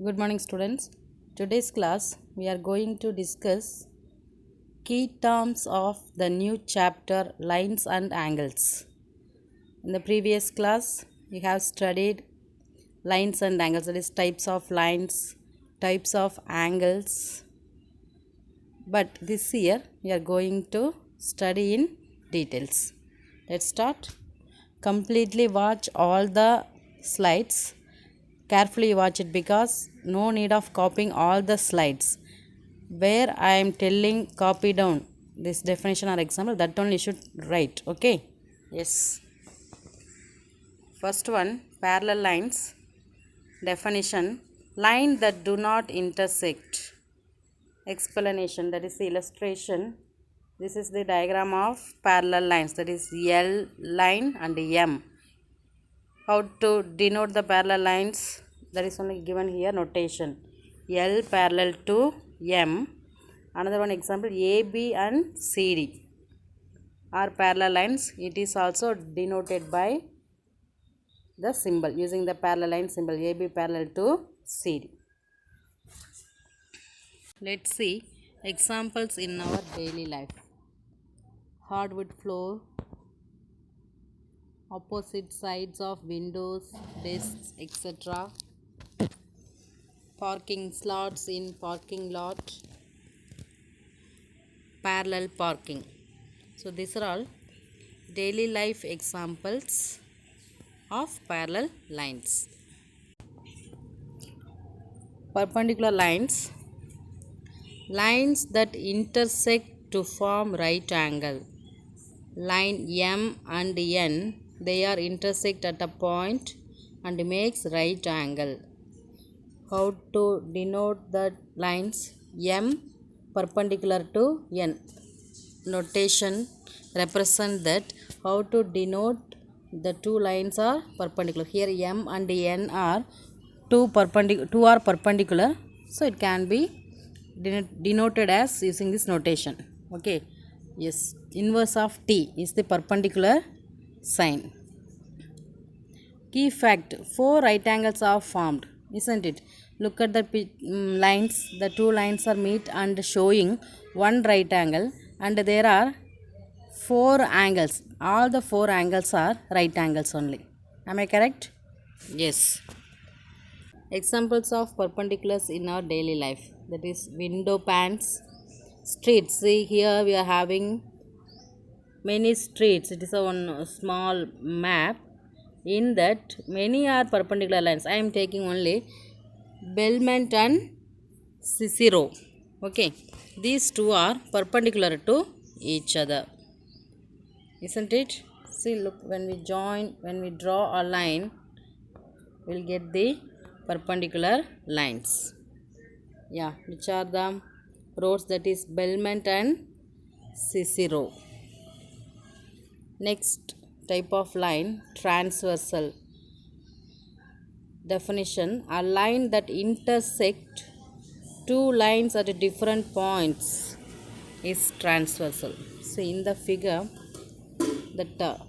Good morning, students. Today's class we are going to discuss key terms of the new chapter lines and angles. In the previous class, we have studied lines and angles, that is, types of lines, types of angles. But this year, we are going to study in details. Let's start. Completely watch all the slides. Carefully watch it because no need of copying all the slides. Where I am telling copy down this definition or example, that only you should write. Okay? Yes. First one, parallel lines. Definition, line that do not intersect. Explanation, that is the illustration. This is the diagram of parallel lines, that is L line and M. How to denote the parallel lines? That is only given here, notation. L parallel to M. Another one example, AB and CD are parallel lines. It is also denoted by the symbol, using the parallel line symbol, AB parallel to CD. Let's see examples in our daily life. Hardwood floor, opposite sides of windows, desks, etc. Parking slots in parking lot, parallel parking. So these are all daily life examples of parallel lines. Perpendicular lines, lines that intersect to form right angle. Line M and N, they are intersect at a point and makes right angle. How to denote the lines? M perpendicular to N. Notation represent that. How to denote the two lines are perpendicular. Here M and N are two are perpendicular, so it can be denoted as using this notation. Okay. Yes, inverse of T is the perpendicular sign. Key fact, four right angles are formed, isn't it? Look at the lines. The two lines are meet and showing one right angle, and there are four angles. All the four angles are right angles only. Am I correct? Yes. Examples of perpendiculars in our daily life, that is window panes, streets. See, here we are having many streets. It is a one small map. In that, many are perpendicular lines. I am taking only Belmont and Cicero. Okay, these two are perpendicular to each other, isn't it? See, look, when we draw a line, we'll get the perpendicular lines. Yeah, which are the roads? That is Belmont and Cicero. Next type of line, transversal. Definition, a line that intersect two lines at different points is transversal. See, in the figure, that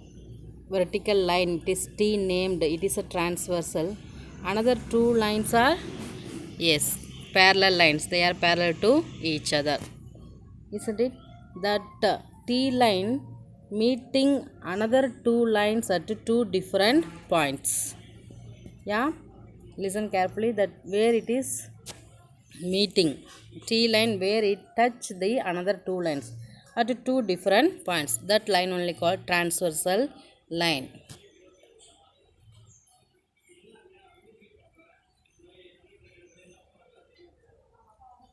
vertical line, it is T named, it is a transversal. Another two lines are, yes, parallel lines. They are parallel to each other, isn't it? That T line meeting another two lines at two different points. Yeah, listen carefully, that where it is meeting, T line where it touch the another two lines at two different points, that line only called transversal line.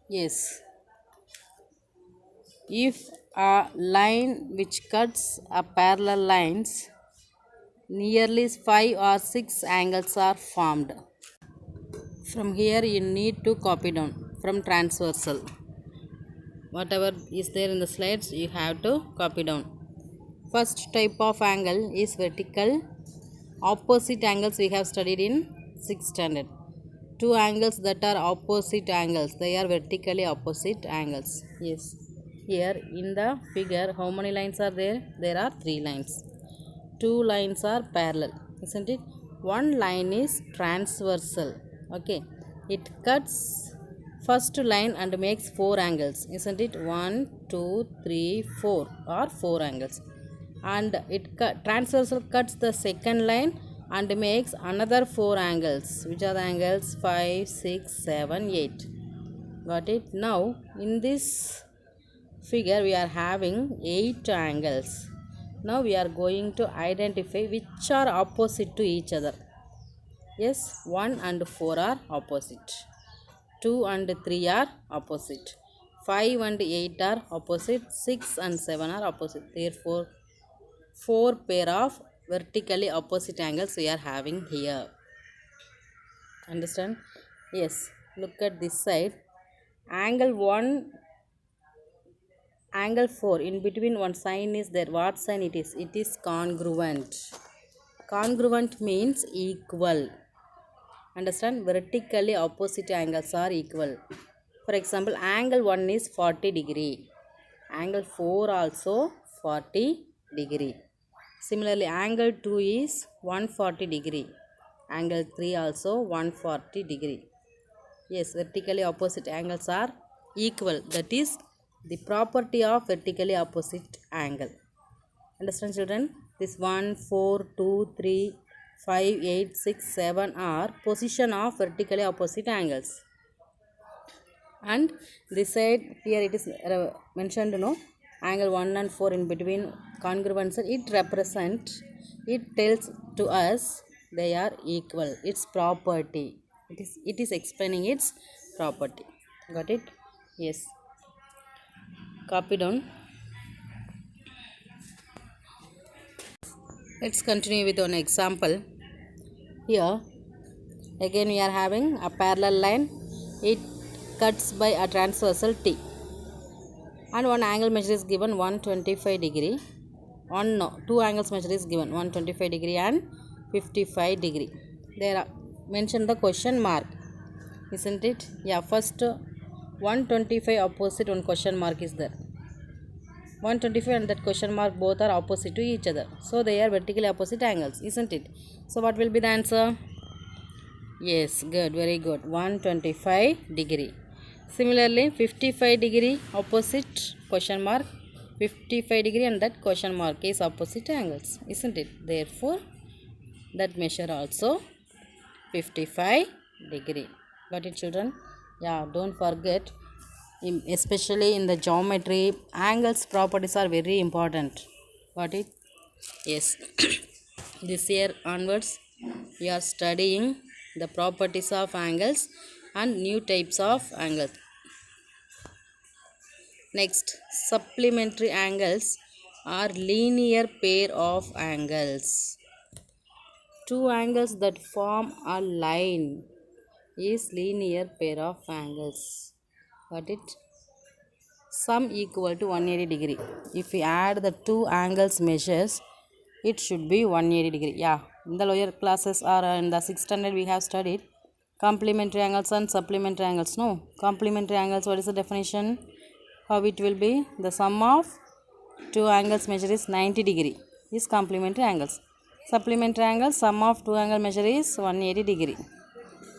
Yes, if a line which cuts a parallel lines, nearly 5 or 6 angles are formed. From here you need to copy down from transversal. Whatever is there in the slides, you have to copy down. First type of angle is vertical. Opposite angles we have studied in 6th standard. Two angles that are opposite angles, they are vertically opposite angles. Yes. Here in the figure, how many lines are there? There are 3 lines. 2 lines are parallel, isn't it? One line is transversal. Okay. It cuts first line and makes 4 angles, isn't it? 1, 2, 3, 4 or 4 angles. And it transversal cuts the second line and makes another 4 angles. Which are the angles? 5, 6, 7, 8. Got it? Now in this figure we are having 8 angles. Now we are going to identify which are opposite to each other. Yes, 1 and 4 are opposite. 2 and 3 are opposite. 5 and 8 are opposite. 6 and 7 are opposite. Therefore, 4 pair of vertically opposite angles we are having here. Understand? Yes. Look at this side. Angle 1, angle 4. In between one sign is there. What sign it is? It is congruent. Congruent means equal. Understand? Vertically opposite angles are equal. For example, angle 1 is 40 degree. Angle 4 also 40 degree. Similarly, angle 2 is 140 degree. Angle 3 also 140 degree. Yes, vertically opposite angles are equal. That is the property of vertically opposite angle. Understand, children? This 1, 4, 2, 3, 5, 8, 6, 7 are position of vertically opposite angles. And this side here it is mentioned, angle 1 and 4 in between congruent. It tells to us they are equal. Its property. It is explaining its property. Got it? Yes. Copy down. Let's continue with one example. Here again we are having a parallel line. It cuts by a transversal T. And one angle measure is given 125 degree. Two angles measure is given 125 degree and 55 degree. There are mentioned the question mark, isn't it? Yeah, first 125 opposite one question mark is there. 125 and that question mark both are opposite to each other. So they are vertically opposite angles, isn't it? So what will be the answer? Yes, good, very good. 125 degree. Similarly, 55 degree opposite question mark. 55 degree and that question mark is opposite angles, isn't it? Therefore, that measure also 55 degree. Got it, children? Yeah, don't forget, especially in the geometry, angles properties are very important. Got it? Yes. This year onwards, we are studying the properties of angles and new types of angles. Next, supplementary angles are linear pair of angles. Two angles that form a line is linear pair of angles. Got it? Sum equal to 180 degree. If we add the two angles measures, it should be 180 degree. Yeah, in the lower classes or in the 6th standard we have studied complementary angles and supplementary angles. No, complementary angles, what is the definition? How it will be? The sum of two angles measure is 90 degree is complementary angles. Supplementary angles, sum of two angle measure is 180 degree.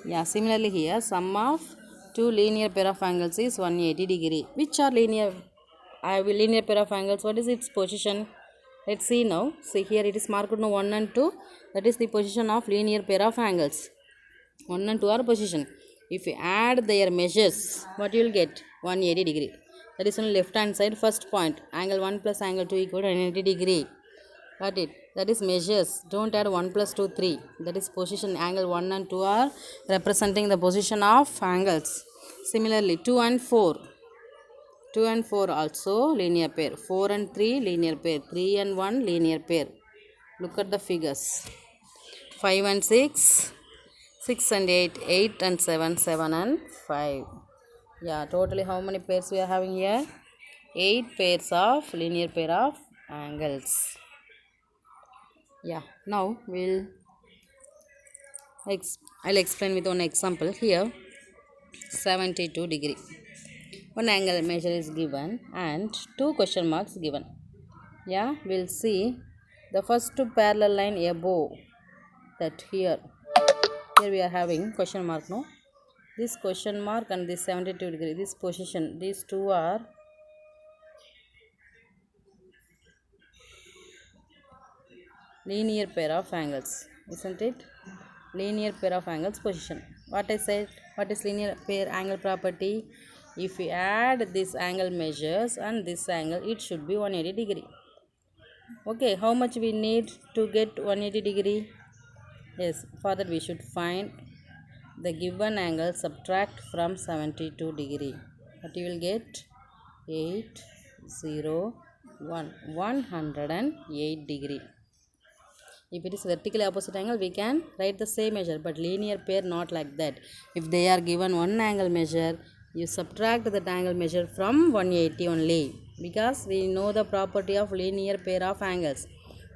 Yeah, similarly here sum of two linear pair of angles is 180 degree. Which are linear pair of angles? What is its position? Let's see now. See here it is marked no 1 and 2. That is the position of linear pair of angles. 1 and 2 are position. If you add their measures, what you will get? 180 degree. That is on left hand side first point. Angle 1 plus angle 2 equal to 180 degree. Got it? That is measures. Don't add 1 plus 2, 3. That is position. Angle 1 and 2 are representing the position of angles. Similarly, 2 and 4. 2 and 4 also linear pair. 4 and 3 linear pair. 3 and 1 linear pair. Look at the figures. 5 and 6. 6 and 8. 8 and 7. 7 and 5. Yeah, totally how many pairs we are having here? 8 pairs of linear pair of angles. Yeah, now I'll explain with one example here. 72 degree. One angle measure is given and two question marks given. Yeah, we'll see the first parallel line above that here we are having question mark, no? this question mark and this 72 degree, this position, these two are linear pair of angles, isn't it? Linear pair of angles position. What I said, what is linear pair angle property? If we add this angle measures and this angle, it should be 180 degree. Okay, how much we need to get 180 degree? Yes, for that we should find the given angle, subtract from 72 degree. But you will get 108 degree. If it is vertically opposite angle, we can write the same measure, but linear pair not like that. If they are given one angle measure, you subtract that angle measure from 180 only, because we know the property of linear pair of angles.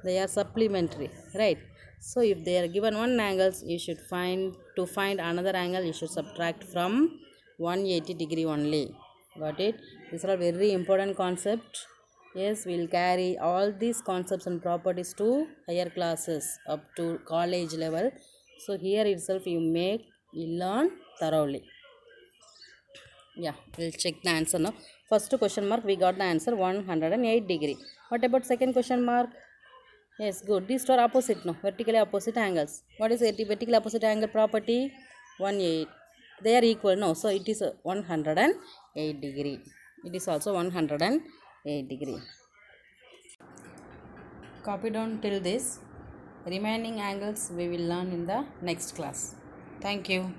They are supplementary, right? So if they are given one angles, you should find another angle, you should subtract from 180 degree only. Got it? These are very important concept. Yes, we will carry all these concepts and properties to higher classes up to college level. So here itself you learn thoroughly. Yeah, we'll check the answer now. First question mark, we got the answer 108 degree. What about second question mark? Yes, good. These two are opposite, no? Vertically opposite angles. What is vertically opposite angle property? 180. They are equal, no? So it is 108 degree. It is also 108 degree. Copy down till this. Remaining angles we will learn in the next class. Thank you.